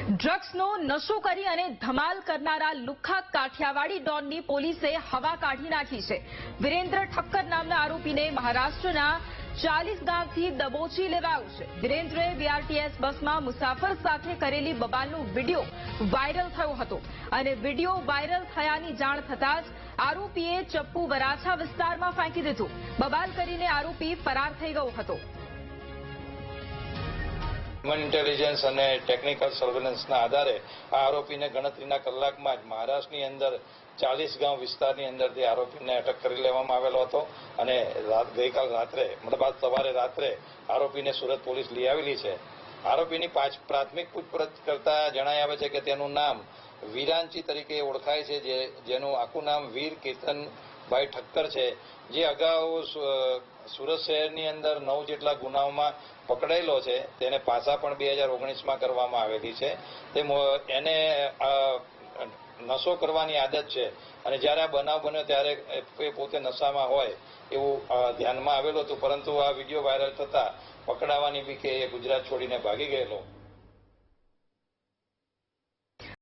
ડ્રગ્સનો નશો કરી અને ધમાલ કરનારા લુખ્ખા કાઠિયાવાડી ડોનની પોલીસે હવા કાઢી નાખી છે। વિરેન્દ્ર ઠક્કર નામના આરોપીને મહારાષ્ટ્રના 40 ગામથી દબોચી લેવાયો છે। વિરેન્દ્રે બીઆરટીએસ બસમાં મુસાફર સાથે કરેલી બબાલનો વિડીયો વાયરલ થયો હતો અને વિડીયો વાયરલ થયાની જાણ થતાં જ આરોપીએ ચપ્પુ વરાછા વિસ્તારમાં ફેંકી દીધું। બબાલ કરીને આરોપી ફરાર થઈ ગયો હતો। હ્યુમન ઇન્ટેલિજન્સ અને ટેકનિકલ સર્વેલન્સના આધારે આ આરોપીને ગણતરીના કલાકમાં જ મહારાષ્ટ્રની અંદર 40 ગામ વિસ્તારની અંદરથી આરોપીને અટક કરી લેવામાં આવેલો હતો અને ગઈકાલ રાત્રે મતલબ આજ સવારે રાત્રે આરોપીને સુરત પોલીસ લઈ આવેલી છે। આરોપીની પ્રાથમિક પૂછપરછ કરતા જણાઈ આવે છે કે તેનું નામ વીરાંચી તરીકે ઓળખાય છે, જેનું આખું નામ વીર કેતનભાઈ ઠક્કર છે, જે અગાઉ સુરત શહેરની અંદર 9 જેટલા ગુનાઓમાં પકડાયેલો છે। તેને પાછા પણ 2019માં કરવામાં આવેલી છે। એને નશો કરવાની આદત છે અને જ્યારે આ બનાવ બન્યો ત્યારે એ પોતે નશામાં હોય એવું ધ્યાનમાં આવેલું હતું, પરંતુ આ વિડીયો વાયરલ થતા પકડાવાની બીકે એ ગુજરાત છોડીને ભાગી ગયેલો।